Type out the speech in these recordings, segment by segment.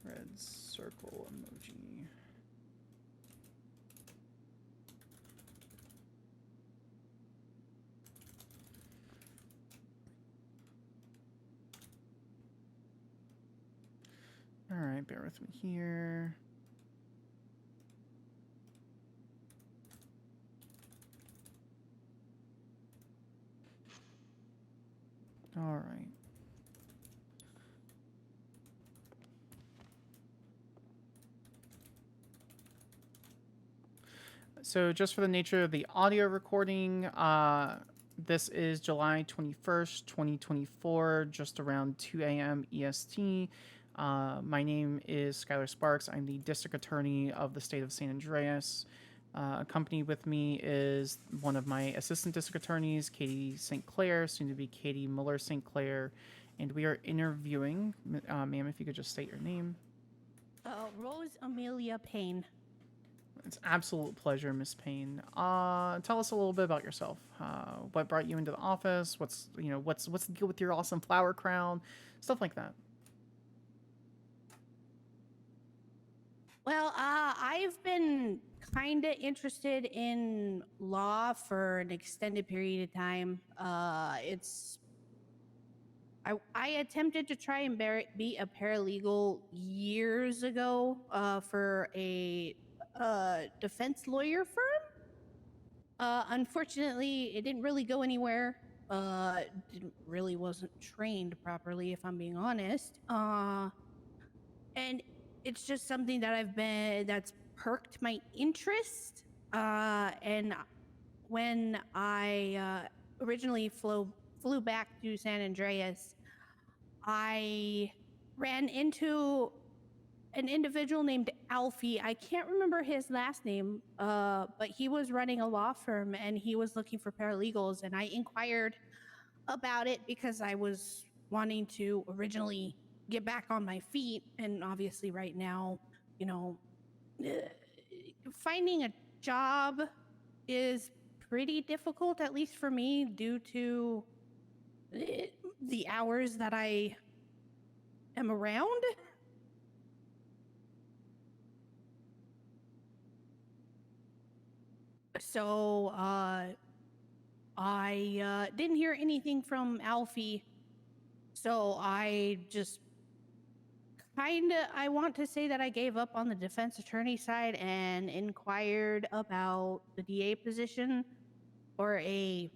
Red circle emoji. All right, bear with me here. All right. So just for the nature of the audio recording, this is July 21st, 2024, just around 2 a.m. EST. My name is Skylar Sparks. I'm the District Attorney of the state of San Andreas. Accompanied with me is one of my Assistant District Attorneys, Katie St. Clair, soon to be Katie Muller St. Clair. And we are interviewing, ma'am, if you could just state your name. Rose Amelia Payne. It's an absolute pleasure, Miss Payne. Tell us a little bit about yourself. What brought you into the office? What's the deal with your awesome flower crown? Stuff like that. Well, I've been kind of interested in law for an extended period of time. I attempted to try and be a paralegal years ago for a defense lawyer firm. Unfortunately, it didn't really go anywhere. Wasn't trained properly, if I'm being honest. And it's just something that that's perked my interest. And when I originally flew back to San Andreas, I ran into an individual named Alfie. I can't remember his last name, but he was running a law firm and he was looking for paralegals. And I inquired about it because I was wanting to originally get back on my feet. And obviously, right now, you know, finding a job is pretty difficult, at least for me, due to the hours that I am around. So I didn't hear anything from Alfie. So I just I want to say that I gave up on the defense attorney side and inquired about the DA position or a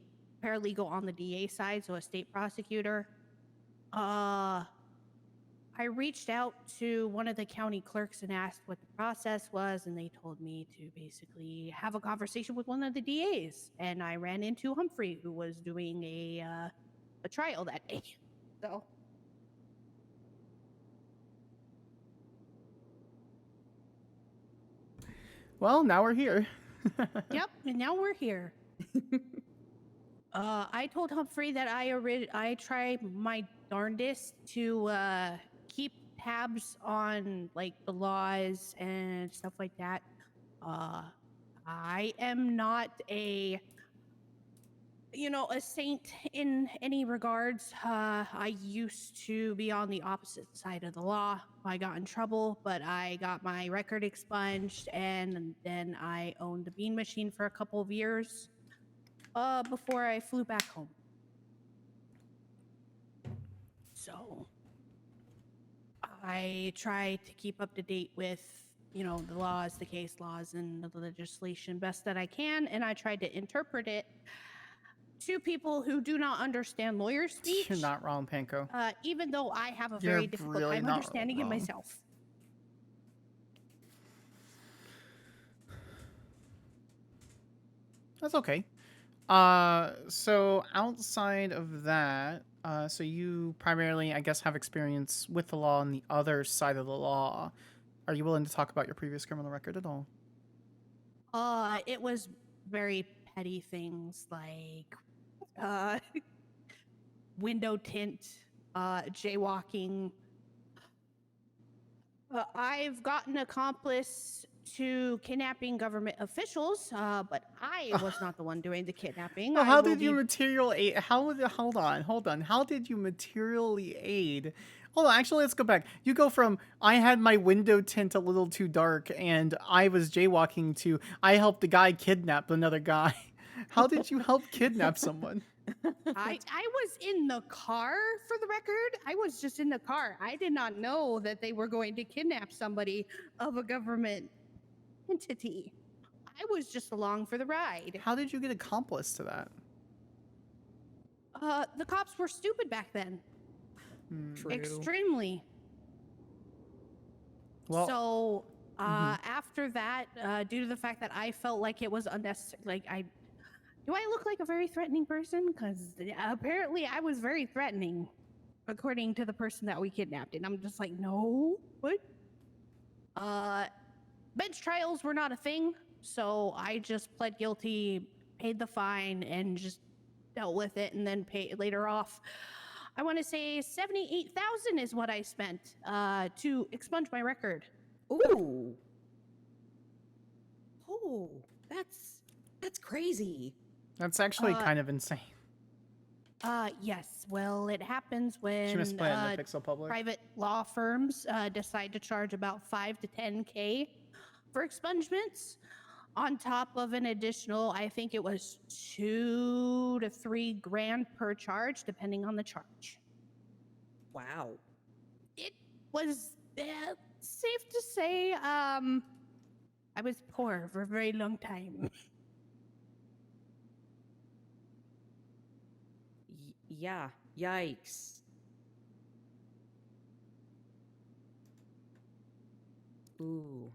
paralegal on the DA side, so a state prosecutor. I reached out to one of the county clerks and asked what the process was, and they told me to basically have a conversation with one of the DAs. And I ran into Humphrey, who was doing a trial that day. So. Well, now we're here. Yep, and now we're here. I told Humphrey that I try my darndest to keep tabs on like the laws and stuff like that. I am not a saint in any regards. I used to be on the opposite side of the law. I got in trouble, but I got my record expunged, and then I owned a bean machine for a couple of years before I flew back home. So I try to keep up to date with, the laws, the case laws, and the legislation best that I can, and I tried to interpret it to people who do not understand lawyer speech. You're not wrong, Panko. Even though I have a very difficult time understanding it myself. That's okay. So outside of that, so you primarily, I guess, have experience with the law on the other side of the law. Are you willing to talk about your previous criminal record at all? It was very petty things like window tint, jaywalking. I've gotten accomplice to kidnapping government officials, but I was not the one doing the kidnapping. Well, how did you material aid? Hold on. How did you materially aid Hold on, actually, let's go back. You go from I had my window tint a little too dark and I was jaywalking to I helped the guy kidnap another guy. How did you help kidnap someone? I was in the car, for the record. I was just in the car. I did not know that they were going to kidnap somebody of a government entity. I was just along for the ride. How did you get accomplice to that? The cops were stupid back then. True. Extremely. Well, So after that, due to the fact that I felt like it was unnecessary, like do I look like a very threatening person? Because apparently I was very threatening, according to the person that we kidnapped, and I'm just like, no, what? Bench trials were not a thing, so I just pled guilty, paid the fine, and just dealt with it, and then paid later off. I want to say 78,000 is what I spent to expunge my record. Ooh. Oh, that's crazy. that's actually kind of insane. Yes. Well, it happens when She must play in the Pixel Public. private law firms decide to charge about 5 to 10K for expungements, on top of an additional, I think it was 2 to 3 grand per charge, depending on the charge. Wow. It was safe to say I was poor for a very long time. Yeah. Yikes. Ooh.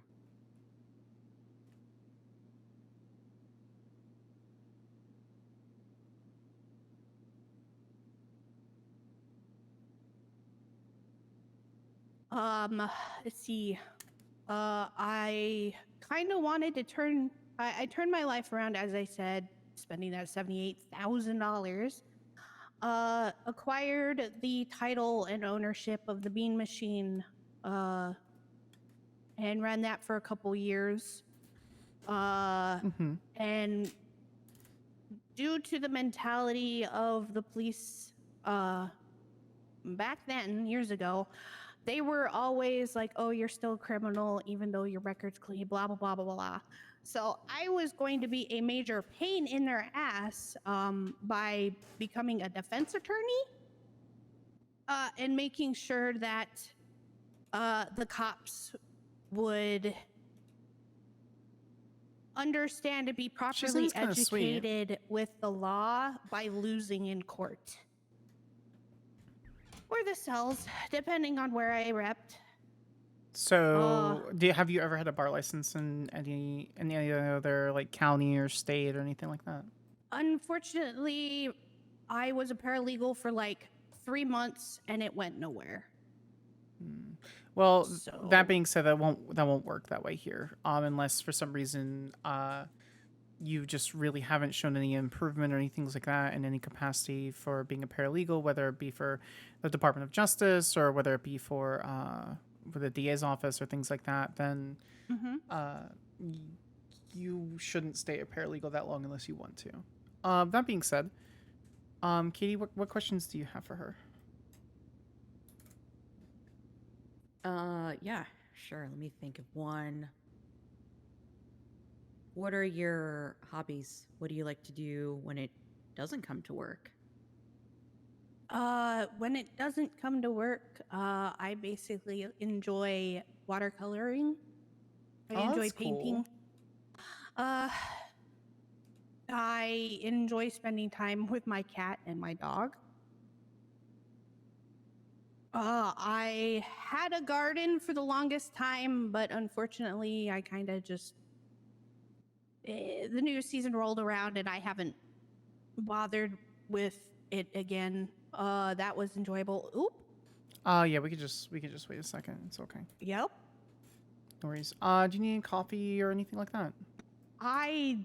Let's see. I kind of wanted to I turned my life around, as I said, spending that $78,000. Acquired the title and ownership of the Bean Machine, and ran that for a couple years. And due to the mentality of the police, back then, years ago, they were always like, oh, you're still a criminal, even though your record's clean, blah, blah, blah, blah, blah. So I was going to be a major pain in their ass by becoming a defense attorney and making sure that the cops would understand and be properly seems kinda sweet. educated with the law by losing in court. Or the cells, depending on where I repped. So, have you ever had a bar license in any other like county or state or anything like that? Unfortunately, I was a paralegal for like 3 months and it went nowhere. Well, So- that being said, that won't work that way here, unless for some reason you just really haven't shown any improvement or anything like that in any capacity for being a paralegal, whether it be for the Department of Justice or whether it be for the DA's office or things like that. Then you shouldn't stay a paralegal that long unless you want to. That being said, Katie, what questions do you have for her? Yeah, sure. Let me think of one. What are your hobbies? What do you like to do when it doesn't come to work? When it doesn't come to work, I basically enjoy watercoloring. I enjoy that's cool. painting. I enjoy spending time with my cat and my dog. I had a garden for the longest time, but unfortunately, I kind of just the new season rolled around and I haven't bothered with it again. That was enjoyable. Oop. Yeah, we could just wait a second. It's okay. Yep. No worries. Do you need any coffee or anything like that? I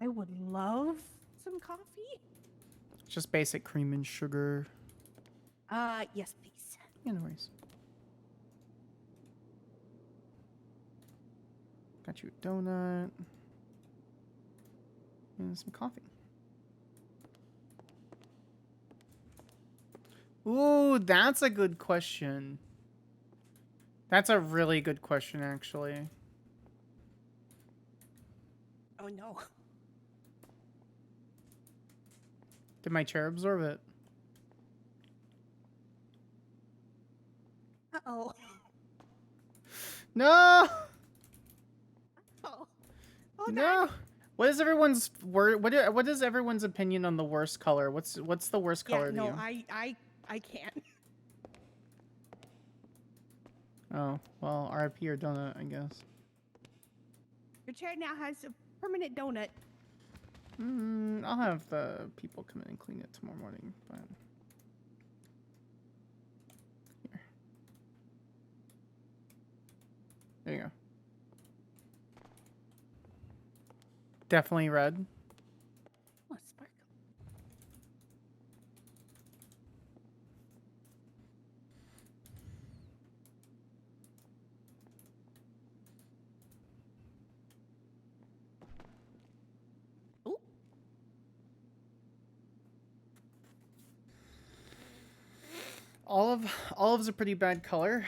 would love some coffee. Just basic cream and sugar. Yes, please. Yeah, no worries. Got you a donut and some coffee. Ooh, that's a good question. That's a really good question, actually. Oh no. Did my chair absorb it? Uh-oh. No! Oh. Hold on. No! What is everyone's what is everyone's opinion on the worst color? What's the worst Yeah, color to no, you? I can't. Oh, well, RIP or donut, I guess. Your chair now has a permanent donut. I'll have the people come in and clean it tomorrow morning, but here. There you go. Definitely red. Oh, sparkle. Ooh. Olive's a pretty bad color.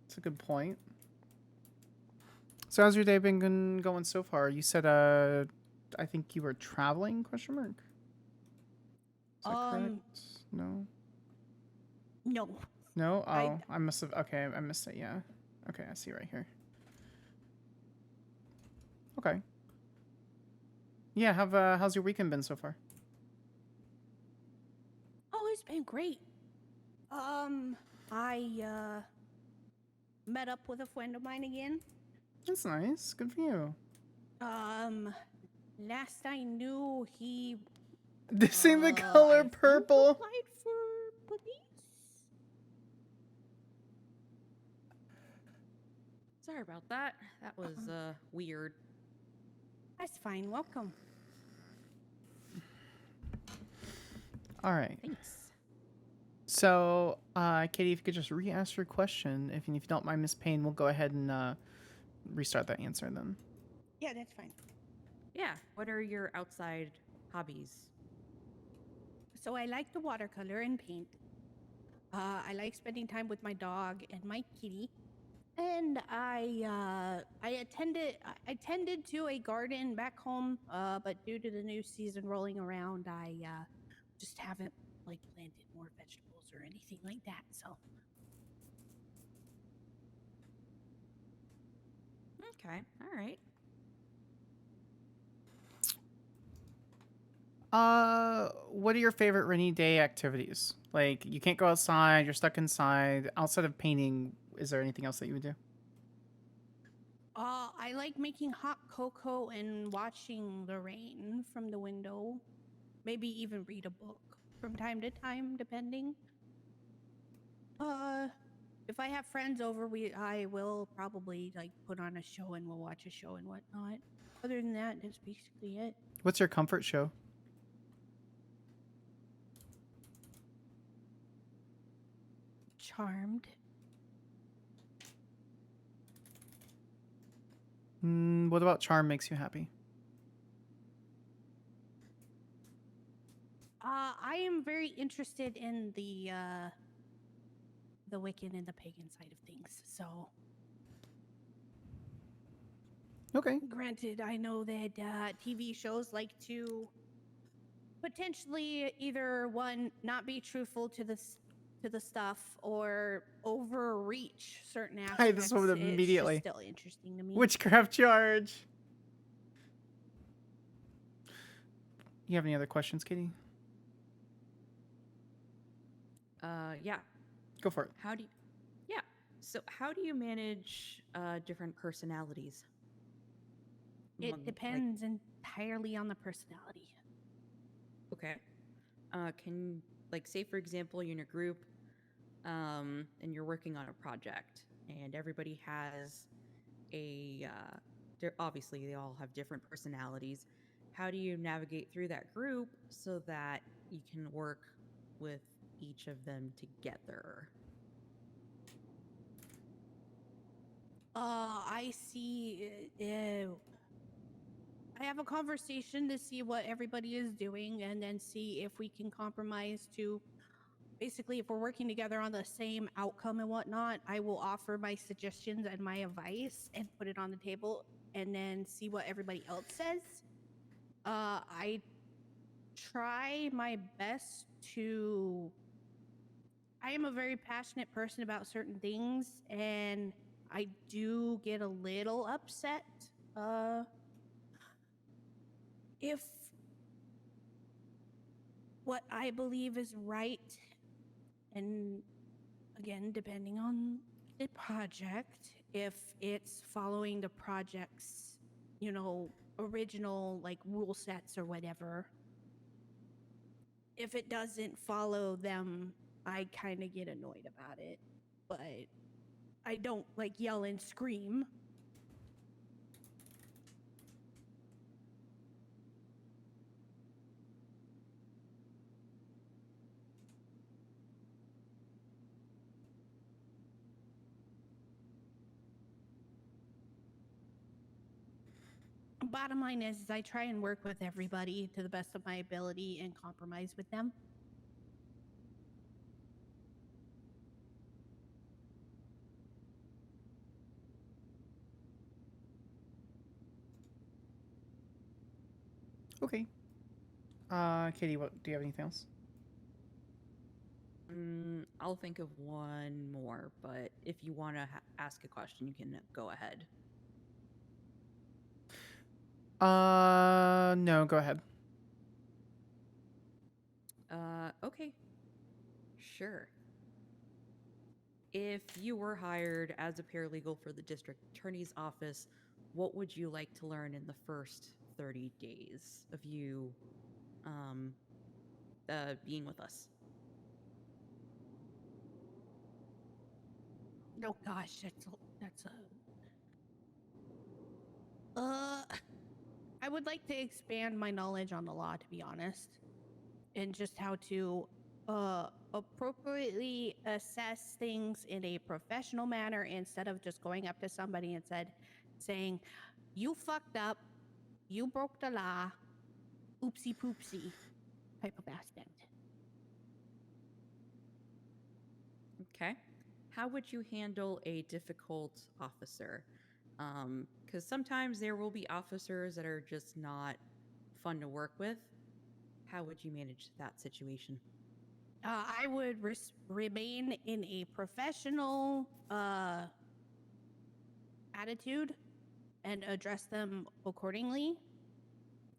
That's a good point. So how's your day been going so far? You said I think you were traveling, question mark? Is that correct? No. No. No? Oh, I must have okay, I missed it, yeah. Okay, I see right here. Okay. Yeah, how's your weekend been so far? Oh, it's been great. I met up with a friend of mine again. That's nice. Good for you. Last I knew, he This ain't the I color think purple. applied for police. Sorry about that. That was weird. That's fine. Welcome. All right. Thanks. So, Katie, if you could just re-ask your question, if you don't mind, Miss Payne, we'll go ahead and restart that answer then. Yeah, that's fine. Yeah. What are your outside hobbies? So I like to watercolor and paint. I like spending time with my dog and my kitty. And I attended to a garden back home, but due to the new season rolling around, I just haven't like planted more vegetables or anything like that. So Okay. All right. What are your favorite rainy day activities? Like, you can't go outside, you're stuck inside. Outside of painting, is there anything else that you would do? I like making hot cocoa and watching the rain from the window. Maybe even read a book from time to time, depending. If I have friends over, I will probably like put on a show and we'll watch a show and whatnot. Other than that, that's basically it. What's your comfort show? Charmed. What about charm makes you happy? I am very interested in the Wiccan and the pagan side of things. So, Okay. granted, I know that TV shows like to potentially either one not be truthful to the stuff or overreach certain Hi, this aspects. one It's just immediately. still interesting to me. Witchcraft charge. You have any other questions, Katie? Yeah. Go for it. How do you? Yeah. So how do you manage different personalities? It depends entirely on the personality. Okay. Can say for example you're in a group, and you're working on a project, and everybody has they're obviously they all have different personalities. How do you navigate through that group so that you can work with each of them together? I see. I have a conversation to see what everybody is doing and then see if we can compromise to basically if we're working together on the same outcome and whatnot. I will offer my suggestions and my advice and put it on the table and then see what everybody else says. I try my best to I am a very passionate person about certain things, and I do get a little upset if what I believe is right, and again, depending on the project, if it's following the project's, original like rule sets or whatever. If it doesn't follow them, I kind of get annoyed about it, but I don't like yell and scream. Bottom line is I try and work with everybody to the best of my ability and compromise with them. Okay. Katie, what do you have anything else? I'll think of one more, but if you want to ask a question, you can go ahead. No, go ahead. Okay. Sure. If you were hired as a paralegal for the district attorney's office, what would you like to learn in the first 30 days of you being with us? Oh gosh, that's I would like to expand my knowledge on the law, to be honest, and just how to appropriately assess things in a professional manner instead of just going up to somebody and saying, "You fucked up, you broke the law, oopsie poopsie," type of aspect. Okay. How would you handle a difficult officer? Because sometimes there will be officers that are just not fun to work with. How would you manage that situation? I would remain in a professional attitude and address them accordingly.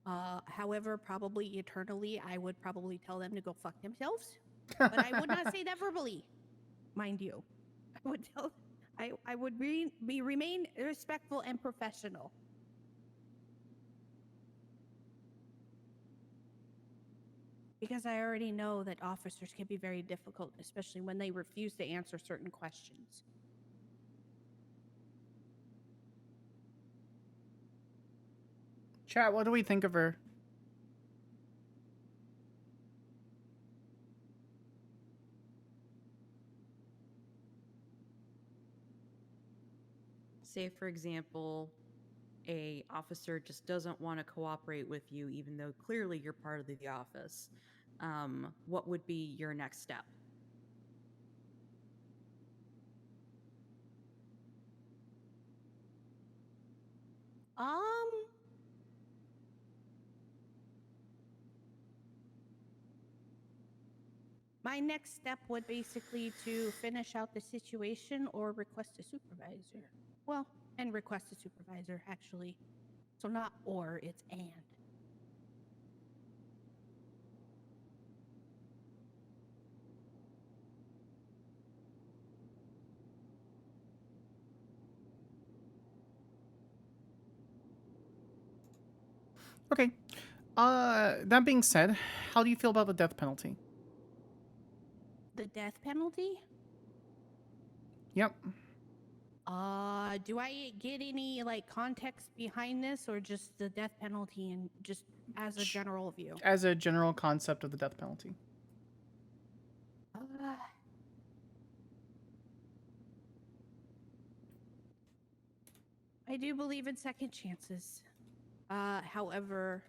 However, probably eternally, I would probably tell them to go fuck themselves. But I would not say that verbally, mind you. I would tell, I would remain respectful and professional. Because I already know that officers can be very difficult, especially when they refuse to answer certain questions. Chat, what do we think of her? Say, for example, a officer just doesn't want to cooperate with you, even though clearly you're part of the office. What would be your next step? My next step would basically to finish out the situation or request a supervisor. Well, and request a supervisor, actually. So not or, it's and. Okay. That being said, how do you feel about the death penalty? The death penalty? Yep. Do I get any like context behind this or just the death penalty and just as a general view? As a general concept of the death penalty. I do believe in second chances. However,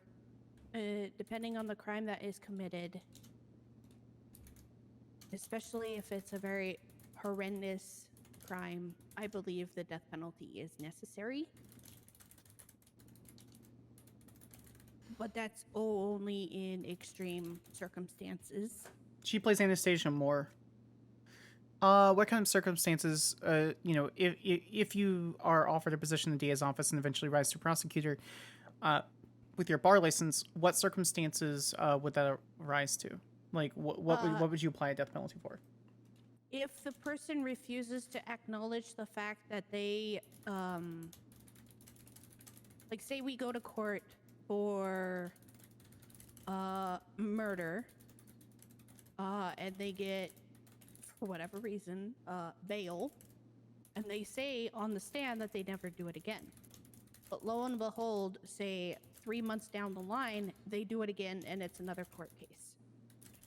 depending on the crime that is committed, especially if it's a very horrendous crime, I believe the death penalty is necessary. But that's only in extreme circumstances. She plays Anastasia more. What kind of circumstances, if you are offered a position in the DA's office and eventually rise to prosecutor, with your bar license, what circumstances would that arise to? Like, what would you apply a death penalty for? If the person refuses to acknowledge the fact that they, like, say we go to court for murder, and they get, for whatever reason, bail, and they say on the stand that they never do it again. But lo and behold, say 3 months down the line, they do it again and it's another court case.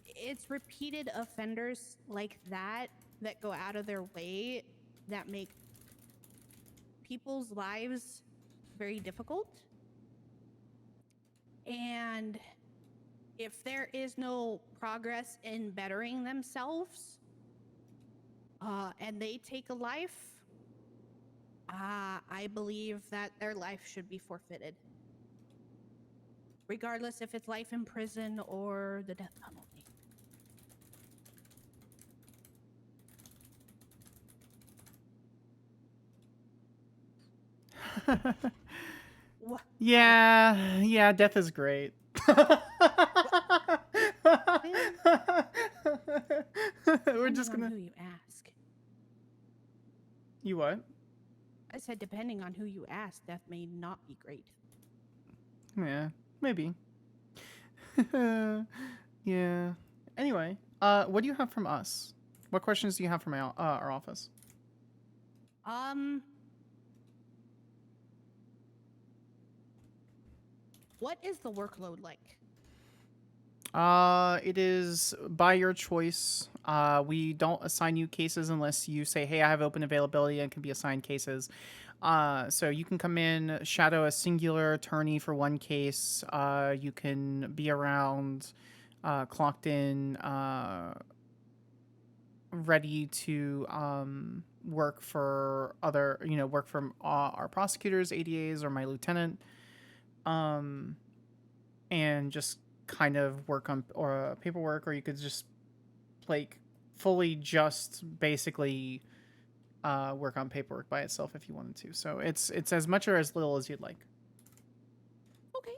It's repeated offenders like that that go out of their way that make people's lives very difficult. And if there is no progress in bettering themselves, and they take a life, I believe that their life should be forfeited. Regardless if it's life in prison or the death penalty. Yeah, death is great. We're just gonna. Who you ask? You what? I said, depending on who you ask, death may not be great. Yeah, maybe. Yeah. Anyway, what do you have from us? What questions do you have from our office? What is the workload like? It is by your choice. We don't assign you cases unless you say, hey, I have open availability and can be assigned cases. So you can come in, shadow a singular attorney for one case. You can be around, clocked in, ready to work for other, work from our prosecutors, ADAs, or my lieutenant, and just kind of work on paperwork, or you could just like fully just basically work on paperwork by itself if you wanted to. So it's as much or as little as you'd like. Okay.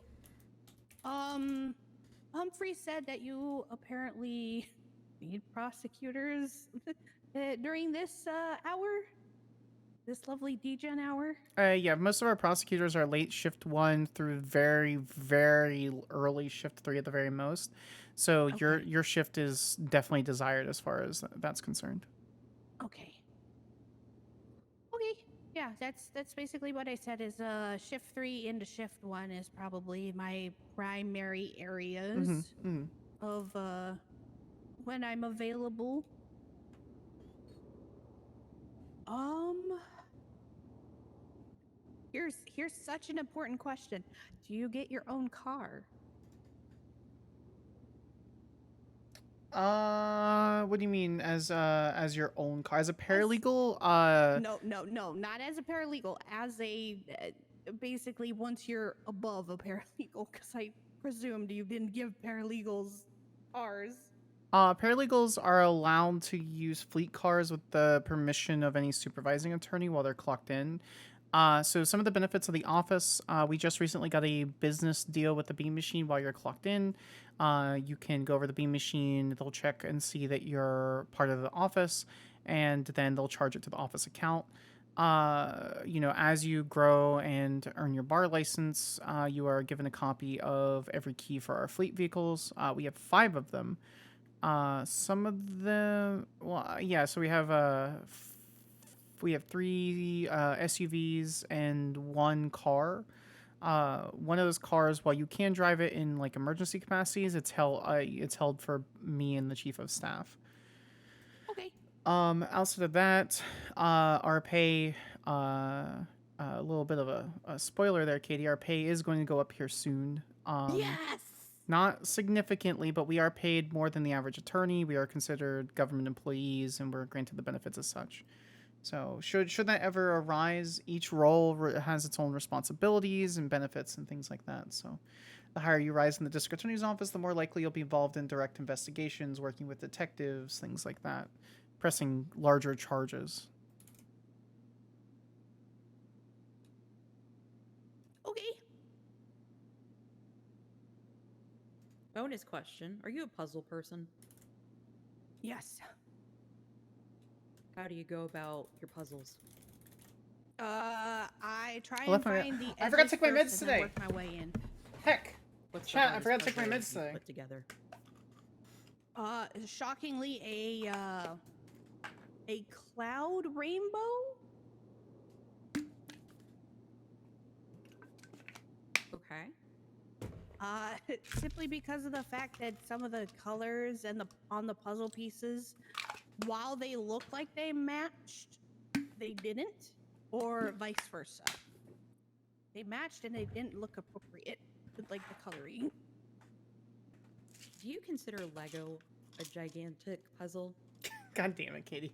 Humphrey said that you apparently need prosecutors during this hour? This lovely degen hour? Yeah, most of our prosecutors are late shift 1 through very, very early shift 3 at the very most. So Okay. your shift is definitely desired as far as that's concerned. Okay. Okay. Yeah, that's basically what I said is shift 3 into shift 1 is probably my primary areas of when I'm available. Here's such an important question. Do you get your own car? What do you mean as your own car? As a paralegal? No, not as a paralegal. As a basically once you're above a paralegal, because I presumed you didn't give paralegals cars. Paralegals are allowed to use fleet cars with the permission of any supervising attorney while they're clocked in. So some of the benefits of the office, we just recently got a business deal with the beam machine while you're clocked in. You can go over the beam machine, they'll check and see that you're part of the office, and then they'll charge it to the office account. As you grow and earn your bar license, you are given a copy of every key for our fleet vehicles. We have 5 of them. Some of them, so we have 3 SUVs and 1 car. One of those cars, while you can drive it in like emergency capacities, it's held for me and the chief of staff. Okay. Outside of that, our pay, a little bit of a spoiler there, Katie. Our pay is going to go up here soon. Yes. Not significantly, but we are paid more than the average attorney. We are considered government employees, and we're granted the benefits as such. So should that ever arise, each role has its own responsibilities and benefits and things like that. So the higher you rise in the district attorney's office, the more likely you'll be involved in direct investigations, working with detectives, things like that, pressing larger charges. Okay. Bonus question: are you a puzzle person? Yes. How do you go about your puzzles? I try I left and my- find the. I forgot to edges take my first meds and then today. Work my way in. Heck! What's the Chat, I hardest forgot to take my puzzle meds you've today. put together? Shockingly, a cloud rainbow. Okay. Simply because of the fact that some of the colors and on the puzzle pieces, while they look like they matched, they didn't, or vice versa. They matched and they didn't look appropriate with like the coloring. Do you consider Lego a gigantic puzzle? God damn it, Katie.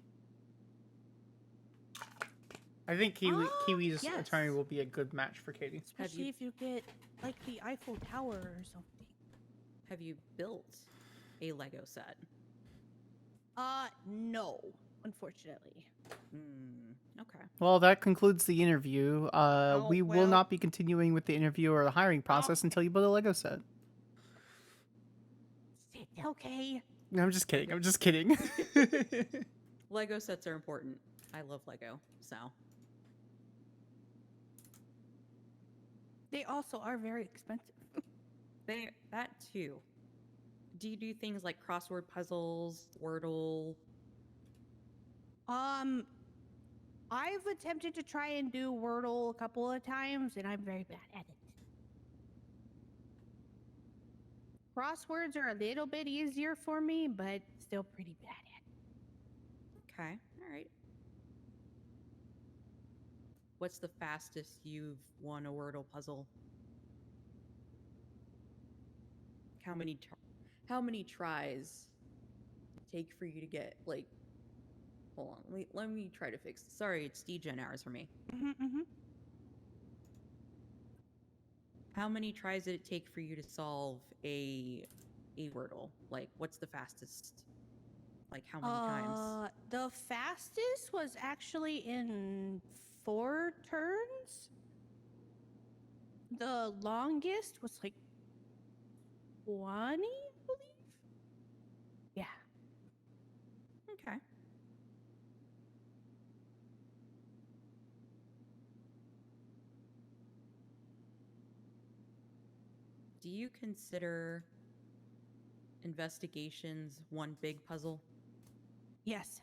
I think Kiwi's yes. attorney will be a good match for Katie. Especially if you get like the Eiffel Tower or something. Have you built a Lego set? No, unfortunately. Okay. Well, that concludes the interview. We will well. not be continuing with the interview or the hiring process until you build a Lego set. Okay. No, I'm just kidding. I'm just kidding. Lego sets are important. I love Lego, so. They also are very expensive. That too. Do you do things like crossword puzzles, Wordle? I've attempted to try and do Wordle a couple of times, and I'm very bad at it. Crosswords are a little bit easier for me, but still pretty bad at it. Okay, all right. What's the fastest you've won a Wordle puzzle? How many tries take for you to get like? Hold on, let me try to fix this. Sorry, it's DGen hours for me. How many tries did it take for you to solve a Wordle? Like, what's the fastest? Like, how many times? The fastest was actually in 4 turns. The longest was like 20, I believe. Yeah. Okay. Do you consider investigations one big puzzle? Yes.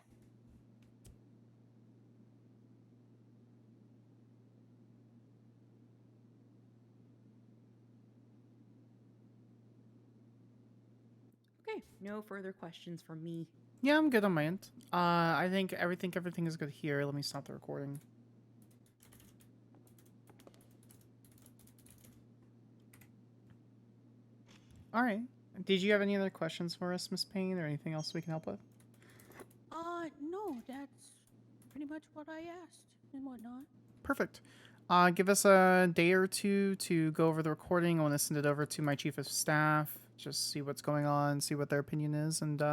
Okay, no further questions from me. Yeah, I'm good on my end. I think everything is good here. Let me stop the recording. All right. Did you have any other questions for us, Miss Payne, or anything else we can help with? No, that's pretty much what I asked and whatnot. Perfect. Give us a day or two to go over the recording. I want to send it over to my chief of staff, just see what's going on, see what their opinion is, and